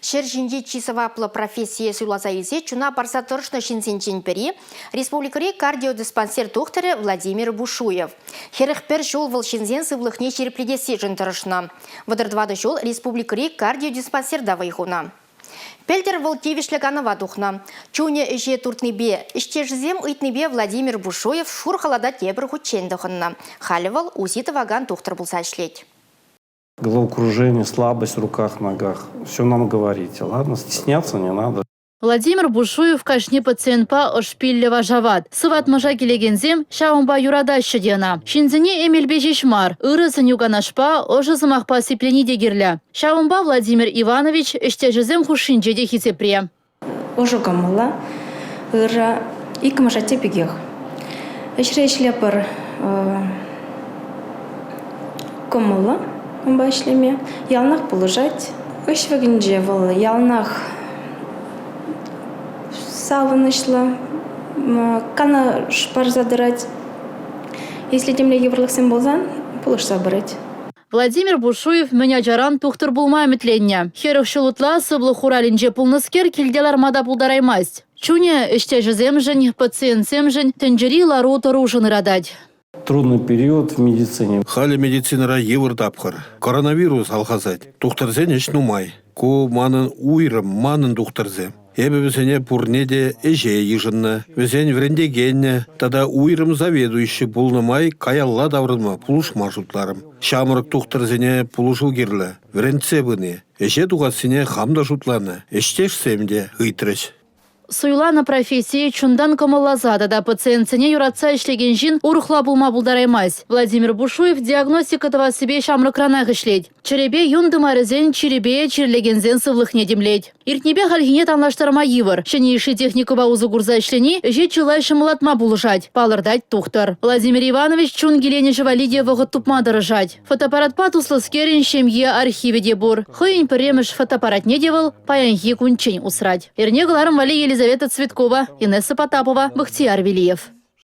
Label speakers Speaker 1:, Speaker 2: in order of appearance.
Speaker 1: Шер жинде чисаваплы профессия суйласа илсе, чуна барса тұрышны шинсенчен пері, республикаре кардиодиспансер докторы Владимир Бушуев. Херехпер жол выл шинзен сывлыхне черепледесе жын тұрышна. Вадырдвады жол республикаре кардиодиспансер давайхуна. Пельтер выл тевишліганова духна. Чуне іже туртнебе, іштежізем үйтнебе Владимир Бушуев шурхалада тебір хучендіғынна. Халивал узиты ваган доктор булса ішлет.
Speaker 2: Головокружение, слабость в руках, ногах. Все нам говорите, ладно? Стесняться не надо.
Speaker 3: Владимир Бушуев кашне пациентпа ошпиллева жават. Сыват мажа келегензем шаумба юрада щедена. Шинзене Эмиль Бежишмар. Ырысын юганашпа ожызымахпа сиплени дегерля. Шаумба Владимир Иванович эштежезем хушинже де хицепре.
Speaker 4: Ожугамыла ыра икмажа тепегех. Эшрешлепер комыла. Башлеме, ялнах положать, ошвегенже вол, ялнах савынышло, кана шпар задирать. Если темле еврлых болзан, полож собрать.
Speaker 3: Владимир Бушуев меня жаран тухтыр булма метленне. Херых шулутла сыблы хуралинже пулныскер килделар мада пулдараймасть. Чуне эштежезем жень, пациентсем жень, тенджери лару торужын радать.
Speaker 2: Трудный период в медицине.
Speaker 5: Хали медицинара евр тапхар. Коронавирус алхазать. Тухтарзен еш нумай. Ко манын уйрым, манын тухтарзе. Эбе весене пурнеде эже ежынна. Весен врендегенне. Тада уйрым заведующий булнымай каялла даврынма пулушма жутларым. Шамырык тухтарзене пулушыл керлі. Врендсе быне. Эже туғасыне хамда жутланы. Эштеш семде ыйтрыш.
Speaker 3: Суйлана профессии чундан камалазада да пациентсене юратса ишлеген жин урухла булма булдараймась. Владимир Бушуев диагностика того себе шамрыкранах ишлеть. Черебе юндымарызен черебе черлегензен сывлыхне демлеть. Иртнебе хальгине танлаштарма йывыр. Шенейший технику баузы гурза ишлени, же чылай шамылатма булышать. Палырдать тухтар. Владимир Иванович чун гелене живалиде вогот тупма дорожать. Фотоаппарат патуслы скерин шемье архиве дебур. Хыйн премеш фотоаппарат не девал, паянхи кунчень усрать. Ирне галарым вали Елизавета Цветкова, Инесса Потапова, Бахтияр Велиев.